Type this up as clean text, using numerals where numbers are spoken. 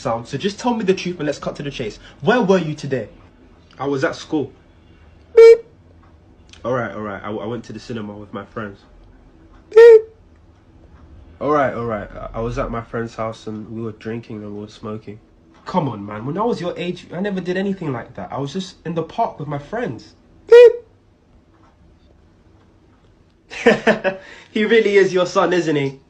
sound, so just tell me the truth and let's cut to the chase. Where were you today? I was at school. Alright. I went to the cinema with my friends. Alright. I was at my friend's house and we were drinking and we were smoking. Come on, man. When I was your age, I never did anything like that. I was just in the park with my friends. He really is your son, isn't he?